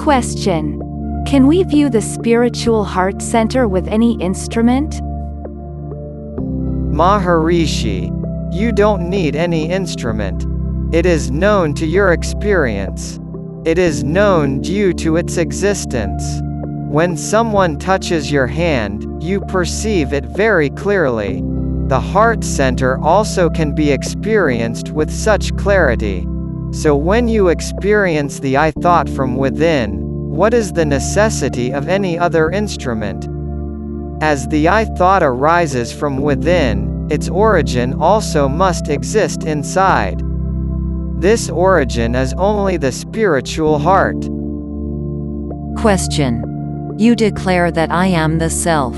Question. Can we view the spiritual heart center with any instrument? Maharishi, you don't need any instrument. It is known to your experience. It is known due to its existence. When someone touches your hand, you perceive it very clearly. The heart center also can be experienced with such clarity. So when you experience the I thought from within, what is the necessity of any other instrument? As the I thought arises from within, its origin also must exist inside. This origin is only the spiritual heart. Question. You declare that I am the self.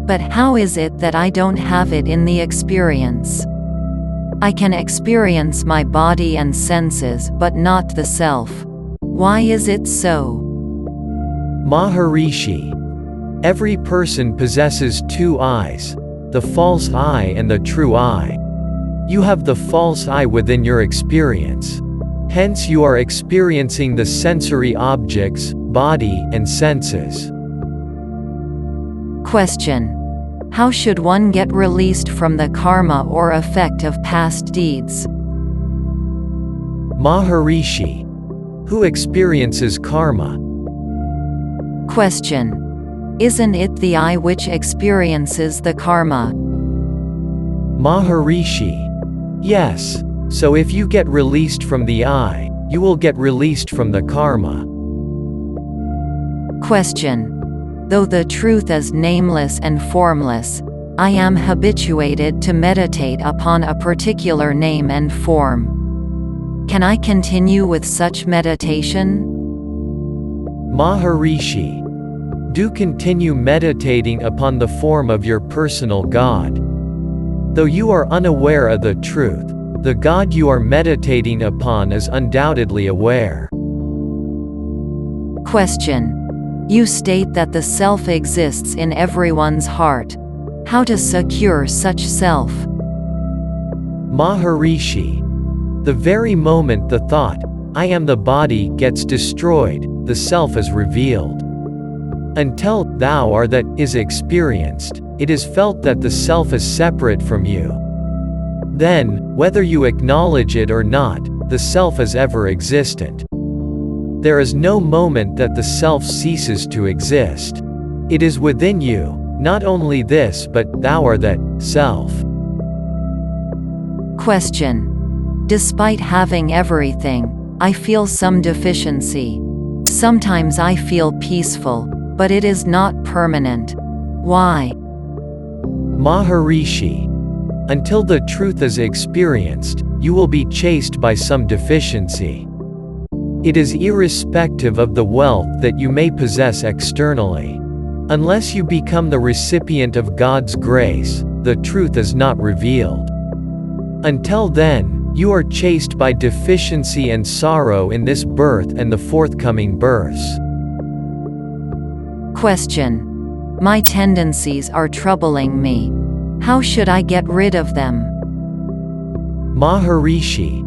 But how is it that I don't have it in the experience? I can experience my body and senses but not the self. Why is it so? Maharishi, every person possesses two eyes, the false I and the true I. You have the false I within your experience. Hence you are experiencing the sensory objects, body, and senses. Question. How should one get released from the karma or effect of past deeds? Maharishi, who experiences karma? Question. Isn't it the I which experiences the karma? Maharishi. Yes. So if you get released from the I, you will get released from the karma. Question. Though the truth is nameless and formless, I am habituated to meditate upon a particular name and form. Can I continue with such meditation? Maharishi. Do continue meditating upon the form of your personal God. Though you are unaware of the truth, the God you are meditating upon is undoubtedly aware. Question. You state that the self exists in everyone's heart. How to secure such self? Maharishi. The very moment the thought, I am the body, gets destroyed, the self is revealed. Until thou are that is experienced, it is felt that the self is separate from you. Then, whether you acknowledge it or not, the self is ever existent. There is no moment that the self ceases to exist. It is within you, not only this but thou are that self. Question. Despite having everything, I feel some deficiency. Sometimes I feel peaceful, but it is not permanent. Why? Maharishi. Until the truth is experienced, you will be chased by some deficiency. It is irrespective of the wealth that you may possess externally. Unless you become the recipient of God's grace, the truth is not revealed. Until then, you are chased by deficiency and sorrow in this birth and the forthcoming births. Question. My tendencies are troubling me. How should I get rid of them? Maharishi.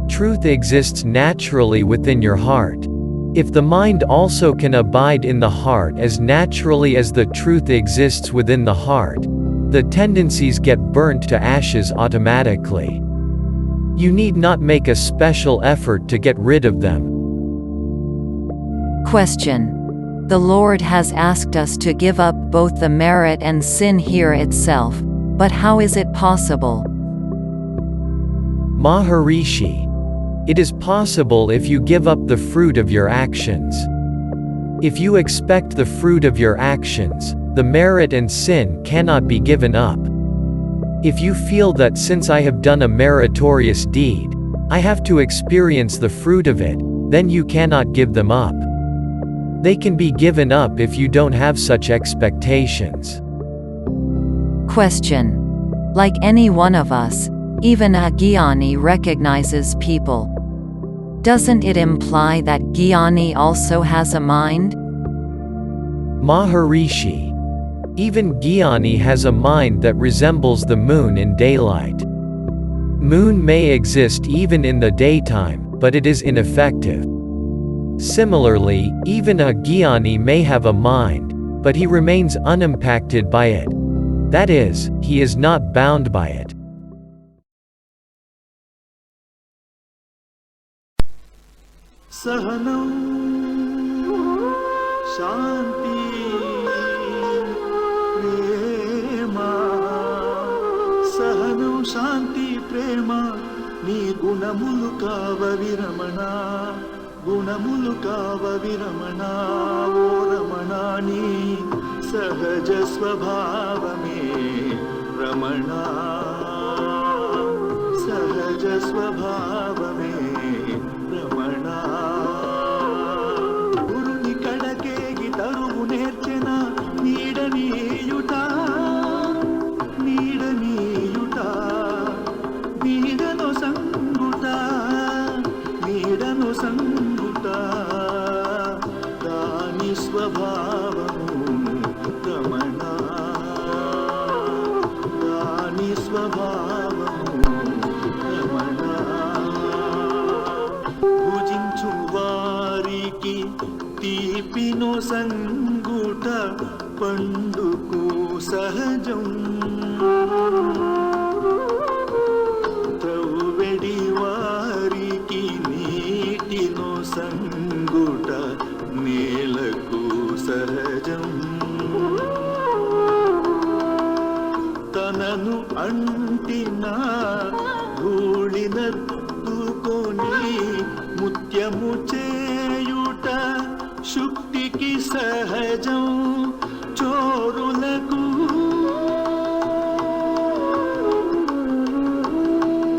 Truth exists naturally within your heart. If the mind also can abide in the heart as naturally as the truth exists within the heart, the tendencies get burnt to ashes automatically. You need not make a special effort to get rid of them. Question. The Lord has asked us to give up both the merit and sin here itself, but how is it possible? Maharishi. It is possible if you give up the fruit of your actions. If you expect the fruit of your actions, the merit and sin cannot be given up. If you feel that since I have done a meritorious deed, I have to experience the fruit of it, then you cannot give them up. They can be given up if you don't have such expectations. Question. Like any one of us, even a Jnani recognizes people. Doesn't it imply that Jnani also has a mind? Maharishi. Even Jnani has a mind that resembles the moon in daylight. Moon may exist even in the daytime, but it is ineffective. Similarly, even a jnani may have a mind, but he remains unimpacted by it. That is, he is not bound by it. Sahanam Shanti Prema Sahanam Shanti Prema Ni gunamulu kava viramana Gunamulu kava viramana O Ramana ni sahaja swabhavame Ramana sahaja swabhavame Ramana Guruni kadakegi taruvu nerchena Needaniyuta Needaniyuta Needano sanguta Needano sanguta Dani swabhavamu Ramana Dani swabhavamu Ramana భుజించు వారికి తీపిను సంగుట పండుకు సహజం త్రవ్వెడి వారికి నీటిను సంగుట నేలకు సహజం తనను అంటిన ధూళినత్తుకొని ముత్యము చేయుట శుక్తికి సహజం చోరులకు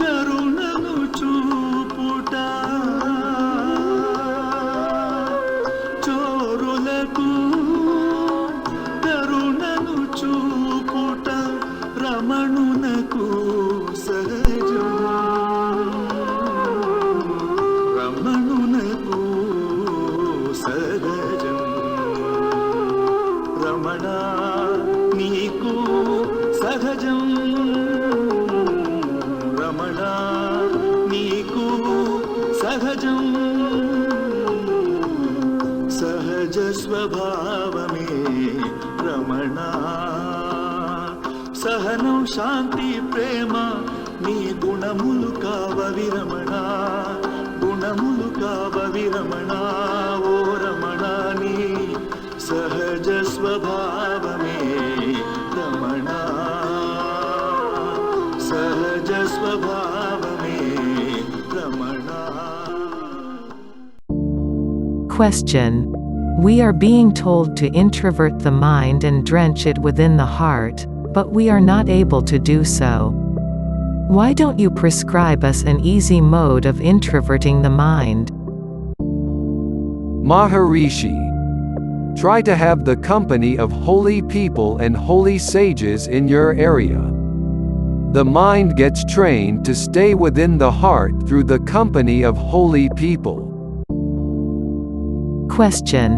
కరుణను చూపుట చోరులకు కరుణను చూపుట రమణునకు సహజం రమణునకు సహజం రమణ నీకు సహజం రమణ నీకు సహజం సహజ స్వభావమే రమణ సహనం శాంతి ప్రేమ నీ గుణములు కావ విరమణ గుణములు కావ విరమణ ఓ రమణ నీ సహజ స్వభావమే రమణ సహజ స్వభావమే Ramana. Question. We are being told to introvert the mind and drench it within the heart, but we are not able to do so. Why don't you prescribe us an easy mode of introverting the mind? Maharishi. Try to have the company of holy people and holy sages in your area. The mind gets trained to stay within the heart through the company of holy people. Question.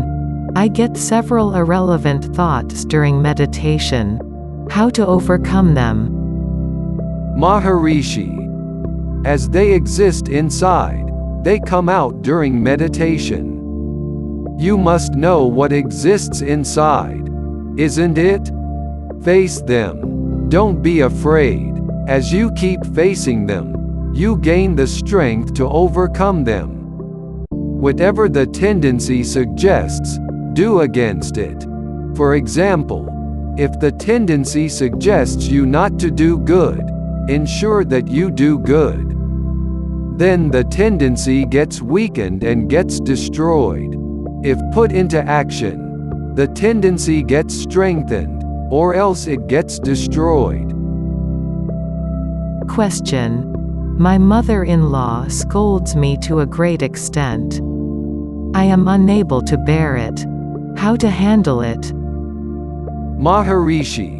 I get several irrelevant thoughts during meditation. How to overcome them? Maharishi. As they exist inside, they come out during meditation. You must know what exists inside, isn't it? Face them. Don't be afraid. As you keep facing them, you gain the strength to overcome them. Whatever the tendency suggests, do against it. For example, if the tendency suggests you not to do good, ensure that you do good. Then the tendency gets weakened and gets destroyed. If put into action, the tendency gets strengthened, or else it gets destroyed. Question. My mother-in-law scolds me to a great extent. I am unable to bear it. How to handle it? Maharishi.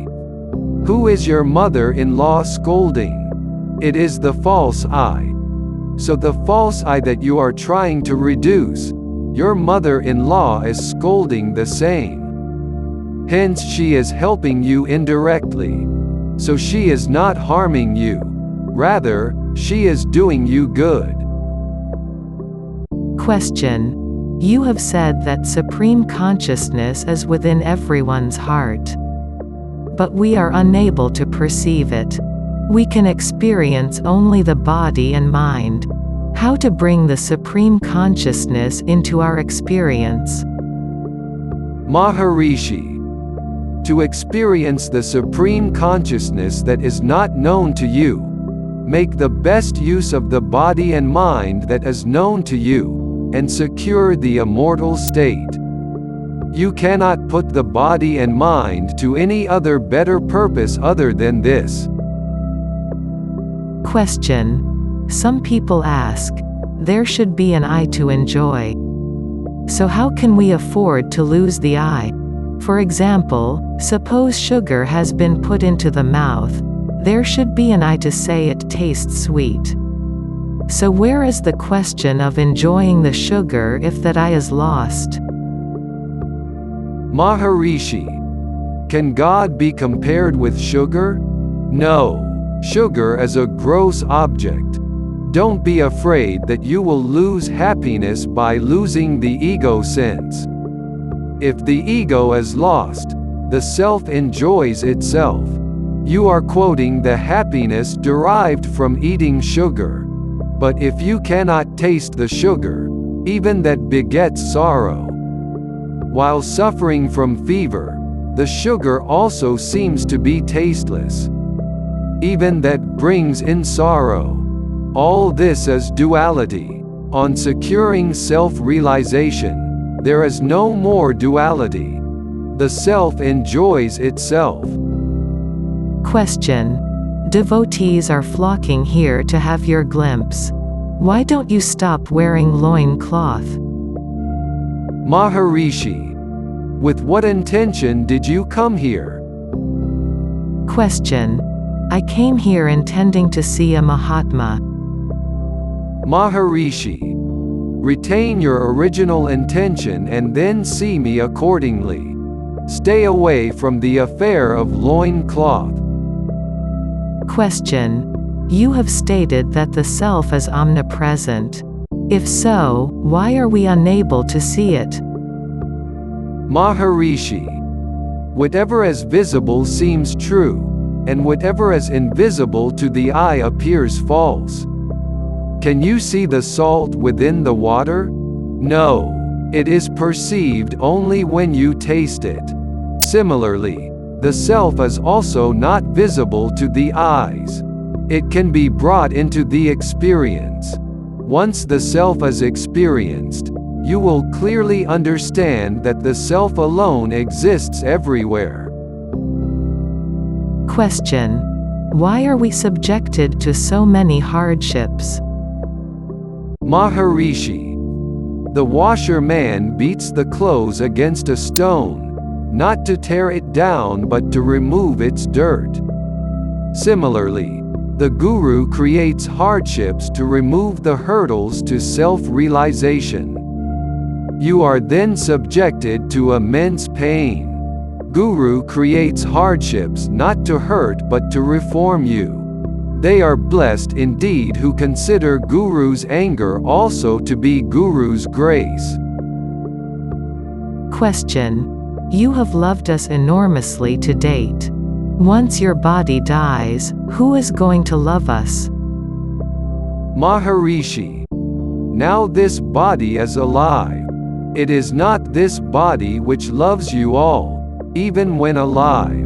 Who is your mother-in-law scolding? It is the false I. So the false I that you are trying to reduce, your mother-in-law is scolding the same. Hence she is helping you indirectly. So she is not harming you. Rather, she is doing you good. Question. You have said that supreme consciousness is within everyone's heart. But we are unable to perceive it. We can experience only the body and mind. How to bring the supreme consciousness into our experience? Maharishi. To experience the supreme consciousness that is not known to you, make the best use of the body and mind that is known to you, and secure the immortal state. You cannot put the body and mind to any other better purpose other than this. Question. Some people ask, there should be an eye to enjoy. So how can we afford to lose the eye? For example, suppose sugar has been put into the mouth. There should be an eye to say it tastes sweet. So where is the question of enjoying the sugar if that eye is lost? Maharishi. Can God be compared with sugar? No. Sugar is a gross object. Don't be afraid that you will lose happiness by losing the ego sense. If the ego is lost, the self enjoys itself. You are quoting the happiness derived from eating sugar. But if you cannot taste the sugar, even that begets sorrow. While suffering from fever, the sugar also seems to be tasteless. Even that brings in sorrow. All this is duality. On securing self-realization, there is no more duality. The self enjoys itself. Question. Devotees are flocking here to have your glimpse. Why don't you stop wearing loin cloth? Maharishi. With what intention did you come here? Question. I came here intending to see a Mahatma. Maharishi. Retain your original intention and then see me accordingly. Stay away from the affair of loin cloth. Question. You have stated that the self is omnipresent. If so, why are we unable to see it? Maharishi. Whatever is visible seems true, and whatever is invisible to the eye appears false. Can you see the salt within the water? No. It is perceived only when you taste it. Similarly, the self is also not visible to the eyes. It can be brought into the experience. Once the self is experienced, you will clearly understand that the self alone exists everywhere. Question. Why are we subjected to so many hardships? Maharishi. The washerman beats the clothes against a stone, not to tear it down but to remove its dirt. Similarly, the guru creates hardships to remove the hurdles to self-realization. You are then subjected to immense pain. Guru creates hardships not to hurt but to reform you. They are blessed indeed who consider Guru's anger also to be Guru's grace. Question. You have loved us enormously to date. Once your body dies, who is going to love us? Maharishi. Now this body is alive. It is not this body which loves you all, even when alive.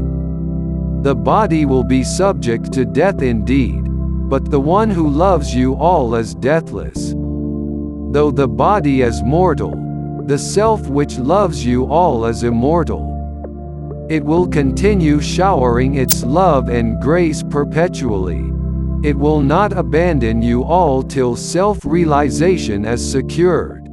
The body will be subject to death indeed, but the one who loves you all is deathless. Though the body is mortal, the self which loves you all is immortal. It will continue showering its love and grace perpetually. It will not abandon you all till self-realization is secured.